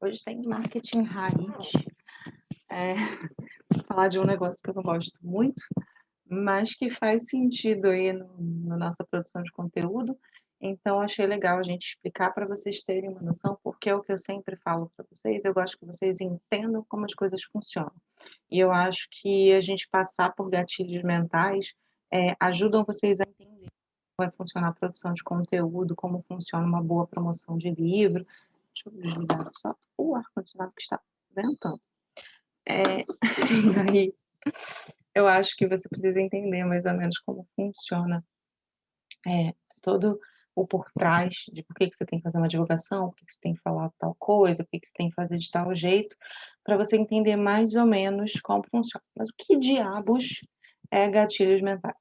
Hoje tem marketing raiz, eh, falar de um negócio que eu não gosto muito, mas que faz sentido aí na nossa produção de conteúdo, então achei legal a gente explicar para vocês terem uma noção, porque é o que eu sempre falo para vocês, eu gosto que vocês entendam como as coisas funcionam. E eu acho que a gente passar por gatilhos mentais, ajudam vocês a entender como vai funcionar a produção de conteúdo, como funciona uma boa promoção de livro. Deixa eu desligar só o ar-condicionado que está ventando. Eh, e daí eu acho que você precisa entender mais ou menos como funciona, todo o por trás de por que que você tem que fazer uma divulgação, por que que você tem que falar tal coisa, por que que você tem que fazer de tal jeito, para você entender mais ou menos como funciona. Mas o que diabos é gatilhos mentais?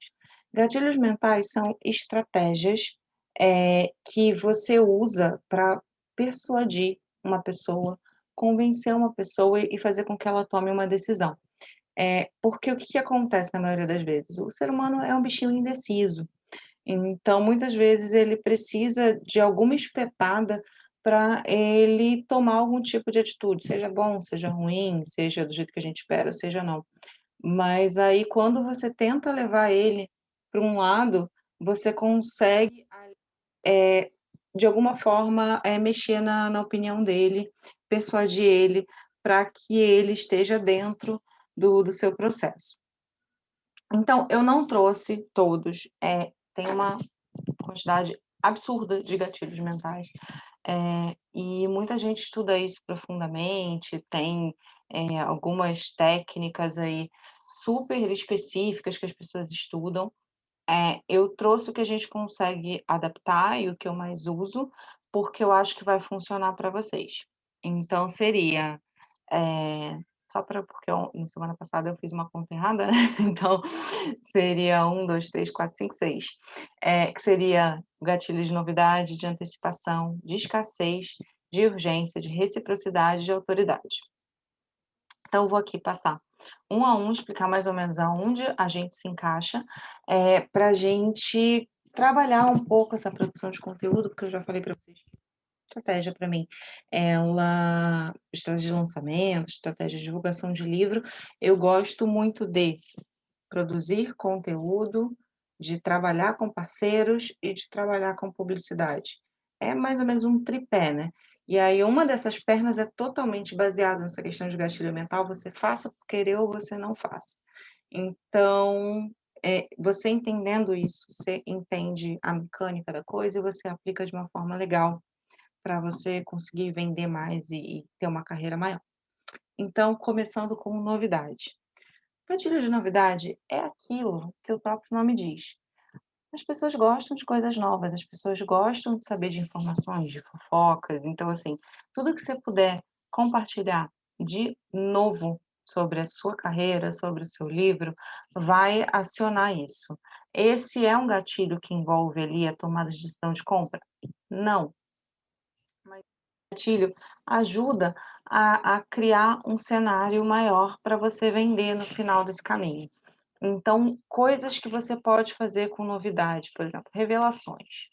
Gatilhos mentais são estratégias, que você usa para persuadir uma pessoa, convencer uma pessoa e fazer com que ela tome uma decisão. Porque o que que acontece na maioria das vezes? O ser humano é um bichinho indeciso, então muitas vezes ele precisa de alguma espetada para ele tomar algum tipo de atitude, seja bom, seja ruim, seja do jeito que a gente espera, seja não. Mas aí quando você tenta levar ele para um lado, você consegue, de alguma forma, mexer na opinião dele, persuadir ele para que ele esteja dentro do seu processo. Então, eu não trouxe todos, tem uma quantidade absurda de gatilhos mentais, e muita gente estuda isso profundamente, tem, algumas técnicas aí super específicas que as pessoas estudam. Eu trouxe o que a gente consegue adaptar e o que eu mais uso, porque eu acho que vai funcionar para vocês. Então seria, eh, só para porque eu na semana passada eu fiz uma conta errada, né, então seria 1, 2, 3, 4, 5, 6, que seria gatilho de novidade, de antecipação, de escassez, de urgência, de reciprocidade, de autoridade. Então eu vou aqui passar um a um, explicar mais ou menos aonde a gente se encaixa, para a gente trabalhar um pouco essa produção de conteúdo, porque eu já falei para vocês que estratégia para mim, ela estratégia de lançamento, estratégia de divulgação de livro, eu gosto muito de produzir conteúdo, de trabalhar com parceiros e de trabalhar com publicidade. É mais ou menos um tripé, né. E aí uma dessas pernas é totalmente baseada nessa questão de gatilho mental, você faça por querer ou você não faça. Então, você entendendo isso, você entende a mecânica da coisa e você aplica de uma forma legal, para você conseguir vender mais e ter uma carreira maior. Então, começando com novidade. Gatilho de novidade é aquilo que o próprio nome diz. As pessoas gostam de coisas novas, as pessoas gostam de saber de informações, de fofocas, então, assim, tudo que você puder compartilhar de novo sobre a sua carreira, sobre o seu livro, vai acionar isso. Esse é um gatilho que envolve ali a tomada de decisão de compra? Não, mas o gatilho ajuda a criar um cenário maior para você vender no final desse caminho. Então, coisas que você pode fazer com novidade, por exemplo, revelações.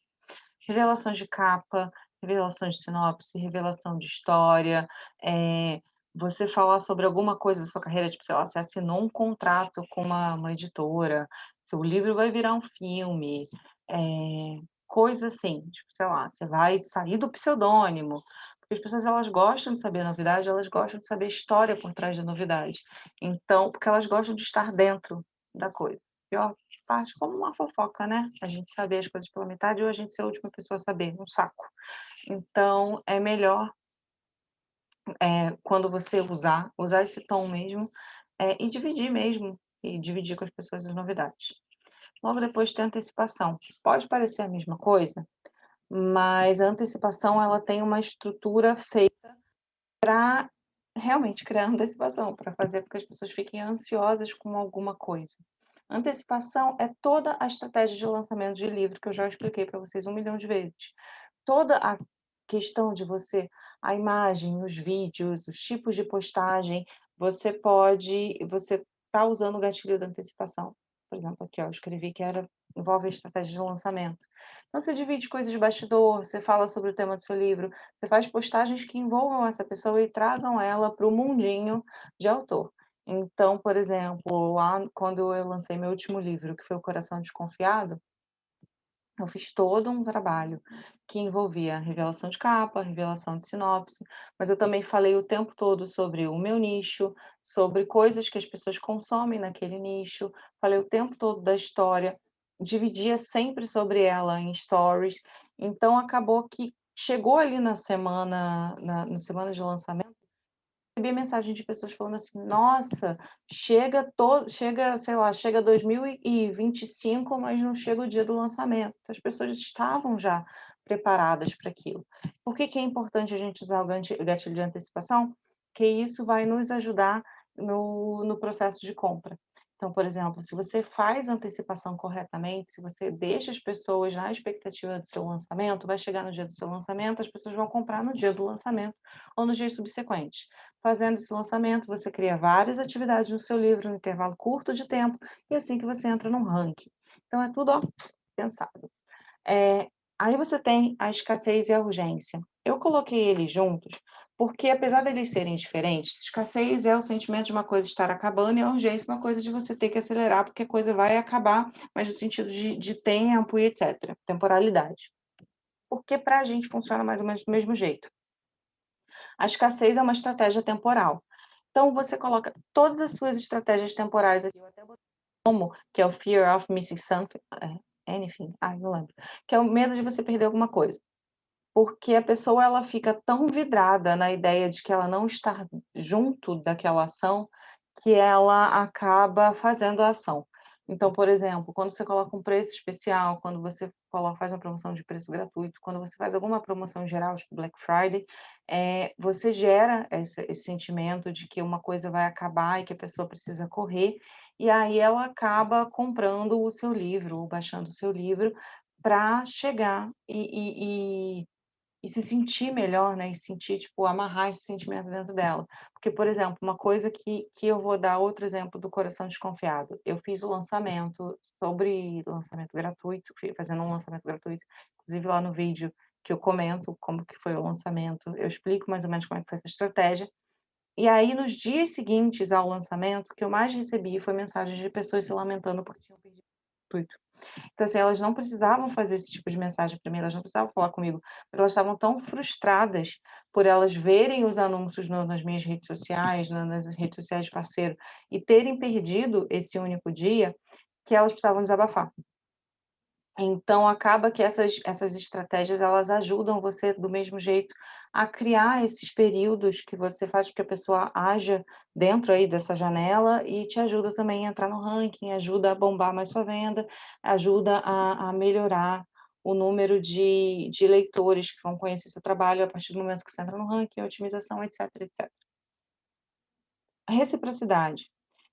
Revelações de capa, revelações de sinopse, revelação de história, você falar sobre alguma coisa da sua carreira, tipo, sei lá, você assinou um contrato com uma editora, seu livro vai virar um filme, coisa assim, tipo, sei lá, você vai sair do pseudônimo, porque as pessoas elas gostam de saber a novidade, elas gostam de saber a história por trás da novidade. Então, porque elas gostam de estar dentro da coisa. Pior parte como uma fofoca, né, a gente saber as coisas pela metade ou a gente ser a última pessoa a saber, um saco. Então é melhor, quando você usar esse tom mesmo, e dividir mesmo, e dividir com as pessoas as novidades. Logo depois tem a antecipação. Pode parecer a mesma coisa, mas a antecipação ela tem uma estrutura feita para realmente criar antecipação, para fazer com que as pessoas fiquem ansiosas com alguma coisa. Antecipação é toda a estratégia de lançamento de livro que eu já expliquei para vocês 1 milhão de vezes. Toda a questão de você a imagem, os vídeos, os tipos de postagem, você está usando o gatilho da antecipação. Por exemplo, aqui ó, eu escrevi que era envolve a estratégia de lançamento. Então você divide coisas de bastidor, você fala sobre o tema do seu livro, você faz postagens que envolvam essa pessoa e tragam ela para o mundinho de autor. Então, por exemplo, lá quando eu lancei meu último livro, que foi O Coração Desconfiado, eu fiz todo um trabalho que envolvia revelação de capa, revelação de sinopse, mas eu também falei o tempo todo sobre o meu nicho, sobre coisas que as pessoas consomem naquele nicho, falei o tempo todo da história, dividia sempre sobre ela em stories, então acabou que chegou ali na semana de lançamento, recebi mensagem de pessoas falando assim: "Nossa, chega, sei lá, chega 2025, mas não chega o dia do lançamento". Então as pessoas estavam já preparadas para aquilo. Por que que é importante a gente usar o gatilho de antecipação? Porque isso vai nos ajudar no processo de compra. Então, por exemplo, se você faz a antecipação corretamente, se você deixa as pessoas na expectativa do seu lançamento, vai chegar no dia do seu lançamento, as pessoas vão comprar no dia do lançamento ou nos dias subsequentes. Fazendo esse lançamento, você cria várias atividades no seu livro, no intervalo curto de tempo, e assim que você entra num ranking. Então é tudo, ó, pensado. Aí você tem a escassez e a urgência. Eu coloquei eles juntos, porque apesar deles serem diferentes, escassez é o sentimento de uma coisa estar acabando e a urgência é uma coisa de você ter que acelerar, porque a coisa vai acabar, mas no sentido de tempo e etc, temporalidade. Porque para a gente funciona mais ou menos do mesmo jeito. A escassez é uma estratégia temporal. Então você coloca todas as suas estratégias temporais aqui, eu até botei como, que é o fear of missing something, anything, não lembro, que é o medo de você perder alguma coisa. Porque a pessoa ela fica tão vidrada na ideia de que ela não está junto daquela ação, que ela acaba fazendo a ação. Então, por exemplo, quando você coloca um preço especial, quando você faz uma promoção de preço gratuito, quando você faz alguma promoção geral, tipo Black Friday, você gera esse sentimento de que uma coisa vai acabar e que a pessoa precisa correr, e aí ela acaba comprando o seu livro ou baixando o seu livro para chegar e se sentir melhor, né, e sentir, tipo, amarrar esse sentimento dentro dela. Porque, por exemplo, uma coisa que eu vou dar outro exemplo do Coração Desconfiado, eu fiz o lançamento sobre lançamento gratuito, fazendo um lançamento gratuito, inclusive lá no vídeo que eu comento como que foi o lançamento, eu explico mais ou menos como é que foi essa estratégia. E aí, nos dias seguintes ao lançamento, o que eu mais recebi foi mensagens de pessoas se lamentando porque tinham perdido gratuito. Então, assim, elas não precisavam fazer esse tipo de mensagem para mim, elas não precisavam falar comigo, mas elas estavam tão frustradas por elas verem os anúncios nas minhas redes sociais, nas redes sociais de parceiro, e terem perdido esse único dia, que elas precisavam desabafar. Então acaba que essas estratégias, elas ajudam você do mesmo jeito a criar esses períodos que você faz com que a pessoa haja dentro aí dessa janela e te ajuda também a entrar no ranking, ajuda a bombar mais sua venda, ajuda a melhorar o número de leitores que vão conhecer seu trabalho a partir do momento que você entra no ranking, otimização, etc, etc. A reciprocidade.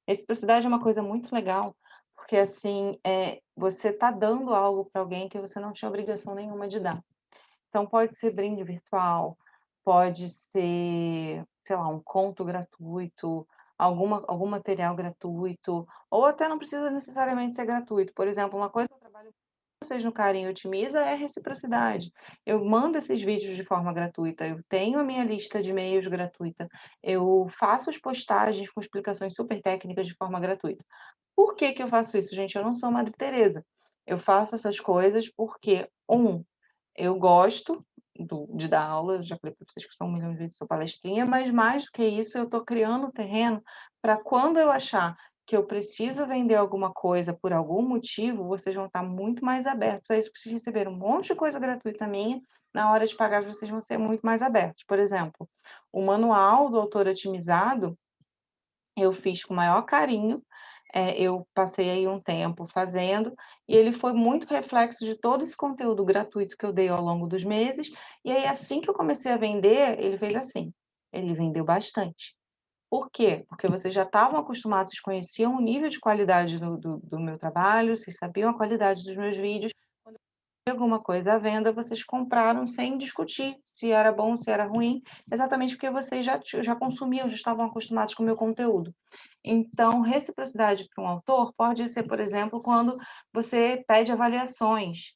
Reciprocidade é uma coisa muito legal, porque assim, você está dando algo para alguém que você não tinha obrigação nenhuma de dar. Então pode ser brinde virtual, pode ser, sei lá, um conto gratuito, algum material gratuito, ou até não precisa necessariamente ser gratuito. Por exemplo, uma coisa que eu trabalho com vocês no Carinho Otimiza é a reciprocidade. Eu mando esses vídeos de forma gratuita, eu tenho a minha lista de e-mails gratuita, eu faço as postagens com explicações super técnicas de forma gratuita. Por que que eu faço isso, gente? Eu não sou Madre Teresa. Eu faço essas coisas porque, eu gosto de dar aula, eu já falei para vocês que são 1.000.000 de vezes sou palestrinha, mas mais do que isso, eu estou criando um terreno para quando eu achar que eu preciso vender alguma coisa por algum motivo, vocês vão estar muito mais abertos a isso, porque vocês receberam um monte de coisa gratuita minha, na hora de pagar vocês vão ser muito mais abertos. Por exemplo, o manual do autor otimizado, eu fiz com o maior carinho, eu passei aí um tempo fazendo, e ele foi muito reflexo de todo esse conteúdo gratuito que eu dei ao longo dos meses, e aí assim que eu comecei a vender, ele fez assim, ele vendeu bastante. Por quê? Porque vocês já estavam acostumados, vocês conheciam o nível de qualidade do meu trabalho, vocês sabiam a qualidade dos meus vídeos, alguma coisa à venda, vocês compraram sem discutir se era bom, se era ruim, exatamente porque vocês já consumiam, já estavam acostumados com o meu conteúdo. Então, reciprocidade para um autor pode ser, por exemplo, quando você pede avaliações.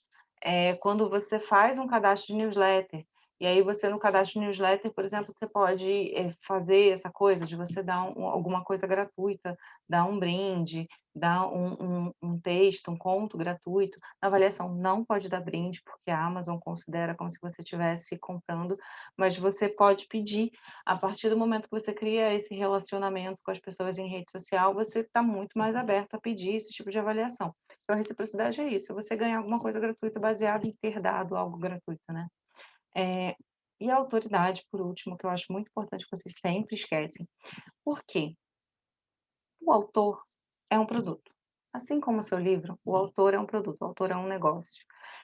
quando você faz um cadastro de newsletter, e aí você no cadastro de newsletter, por exemplo, você pode, fazer essa coisa de você dar alguma coisa gratuita, dar um brinde, dar um texto, um conto gratuito. Na avaliação não pode dar brinde, porque a Amazon considera como se você estivesse comprando, mas você pode pedir. A partir do momento que você cria esse relacionamento com as pessoas em rede social, você está muito mais aberto a pedir esse tipo de avaliação. Então, a reciprocidade é isso, você ganhar alguma coisa gratuita baseado em ter dado algo gratuito, né. Eh, e a autoridade, por último, que eu acho muito importante, que vocês sempre esquecem. Por quê? O autor é um produto. Assim como o seu livro, o autor é um produto, o autor é um negócio.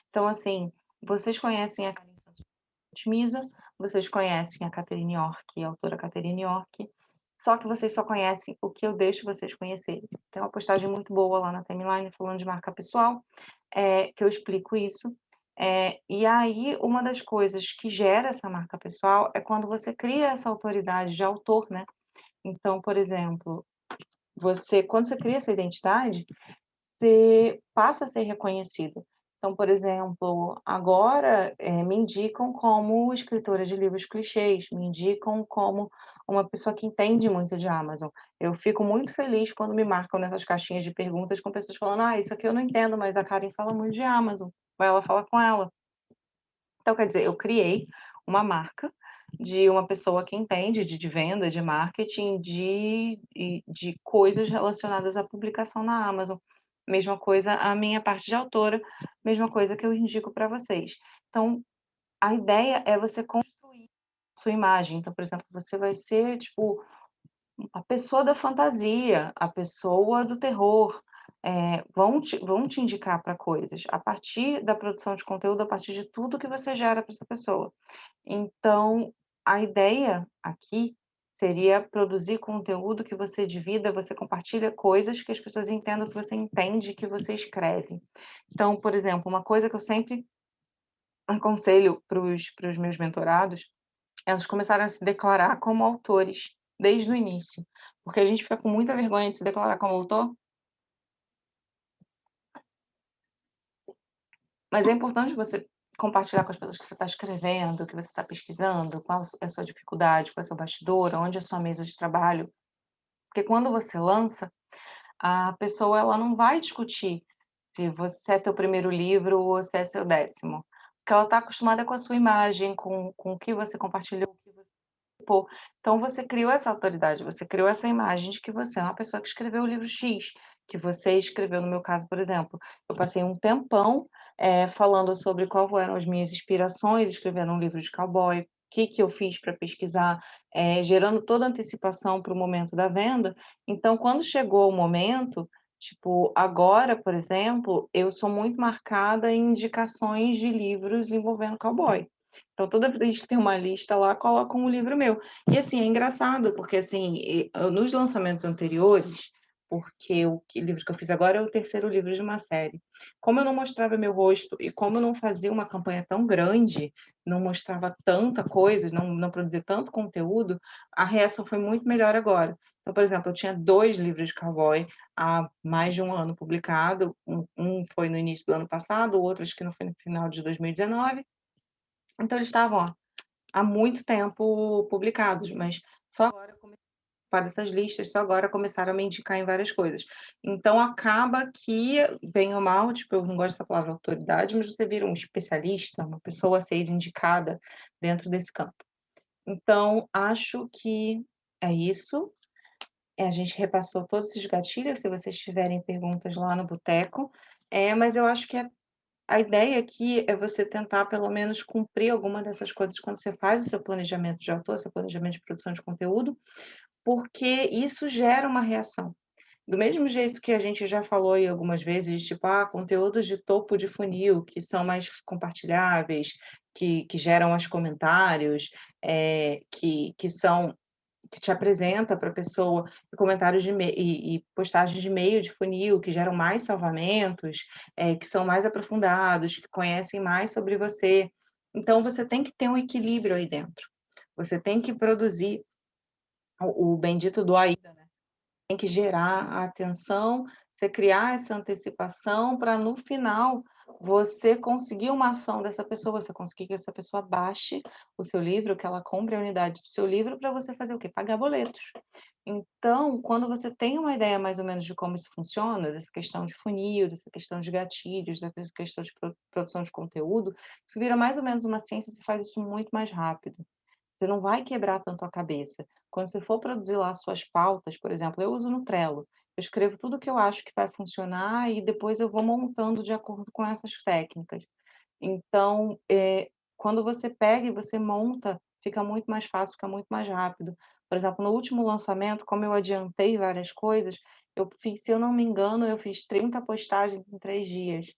Então, assim, vocês conhecem a Misa, vocês conhecem a Catherine York, a autora Catherine York, só que vocês só conhecem o que eu deixo vocês conhecerem. Tem uma postagem muito boa lá na timeline falando de marca pessoal, que eu explico isso. E aí, uma das coisas que gera essa marca pessoal é quando você cria essa autoridade de autor, né. Então, por exemplo, quando você cria essa identidade, você passa a ser reconhecido. Então, por exemplo, agora, me indicam como escritora de livros clichês, me indicam como uma pessoa que entende muito de Amazon. Eu fico muito feliz quando me marcam nessas caixinhas de perguntas com pessoas falando: "Ah, isso aqui eu não entendo, mas a Karen fala muito de Amazon, vai lá falar com ela". Então, quer dizer, eu criei uma marca de uma pessoa que entende de venda, de marketing, de coisas relacionadas à publicação na Amazon. Mesma coisa a minha parte de autora, mesma coisa que eu indico para vocês. Então, a ideia é você construir sua imagem. Então, por exemplo, você vai ser, tipo, a pessoa da fantasia, a pessoa do terror, vão te indicar para coisas, a partir da produção de conteúdo, a partir de tudo que você gera para essa pessoa. Então, a ideia aqui seria produzir conteúdo que você divida, você compartilha coisas que as pessoas entendam que você entende, que você escreve. Então, por exemplo, uma coisa que eu sempre aconselho para os meus mentorados, elas começaram a se declarar como autores, desde o início, porque a gente fica com muita vergonha de se declarar como autor, mas é importante você compartilhar com as pessoas que você está escrevendo, que você está pesquisando, qual é a sua dificuldade, qual é o seu bastidor, onde é a sua mesa de trabalho, porque quando você lança, a pessoa ela não vai discutir se você é teu primeiro livro ou se é seu 10º, porque ela está acostumada com a sua imagem, com o que você compartilhou, o que você pô, então você criou essa autoridade, você criou essa imagem de que você é uma pessoa que escreveu o livro X, que você escreveu no meu caso, por exemplo, eu passei um tempão, falando sobre qual eram as minhas inspirações, escrevendo um livro de cowboy, o que eu fiz para pesquisar, gerando toda a antecipação para o momento da venda. Então quando chegou o momento, tipo, agora, por exemplo, eu sou muito marcada em indicações de livros envolvendo cowboy. Então toda vez que tem uma lista lá, colocam um livro meu. E assim, é engraçado, porque assim, nos lançamentos anteriores, porque livro que eu fiz agora é o terceiro livro de uma série. Como eu não mostrava meu rosto e como eu não fazia uma campanha tão grande, não mostrava tanta coisa, não produzia tanto conteúdo, a reação foi muito melhor agora. Então, por exemplo, eu tinha 2 livros de cowboy há mais de um ano publicado, um foi no início do ano passado, o outro acho que não foi no final de 2019. Então eles estavam, ó, há muito tempo publicados, mas só agora eu comecei a participar dessas listas, só agora começaram a me indicar em várias coisas. Então acaba que, bem ou mal, tipo, eu não gosto dessa palavra autoridade, mas você vira um especialista, uma pessoa a ser indicada dentro desse campo. Então acho que é isso. A gente repassou todos esses gatilhos, se vocês tiverem perguntas lá no boteco, mas eu acho que a ideia aqui é você tentar pelo menos cumprir alguma dessas coisas quando você faz o seu planejamento de autor, seu planejamento de produção de conteúdo, porque isso gera uma reação. Do mesmo jeito que a gente já falou aí algumas vezes, tipo, conteúdos de topo de funil, que são mais compartilháveis, que geram mais comentários, que te apresenta para a pessoa comentários e postagens de meio de funil que geram mais salvamentos, que são mais aprofundados, que conhecem mais sobre você. Então você tem que ter um equilíbrio aí dentro. Você tem que produzir o bendito do AIDA, né, tem que gerar a atenção, você criar essa antecipação para no final você conseguir uma ação dessa pessoa, você conseguir que essa pessoa baixe o seu livro, que ela compre a unidade do seu livro para você fazer o quê? Pagar boletos. Então, quando você tem uma ideia mais ou menos de como isso funciona, dessa questão de funil, dessa questão de gatilhos, dessa questão de produção de conteúdo, isso vira mais ou menos uma ciência, você faz isso muito mais rápido. Você não vai quebrar tanto a cabeça. Quando você for produzir lá suas pautas, por exemplo, eu uso no Trello. Eu escrevo tudo que eu acho que vai funcionar e depois eu vou montando de acordo com essas técnicas. Então, quando você pega e você monta, fica muito mais fácil, fica muito mais rápido. Por exemplo, no último lançamento, como eu adiantei várias coisas, eu fiz, se eu não me engano, eu fiz 30 postagens em 3 dias.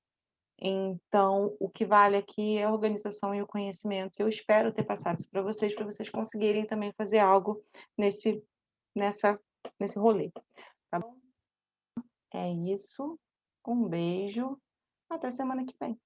Então, o que vale aqui é a organização e o conhecimento. Eu espero ter passado isso para vocês conseguirem também fazer algo nesse nessa nesse rolê, tá bom? É isso, um beijo, até semana que vem.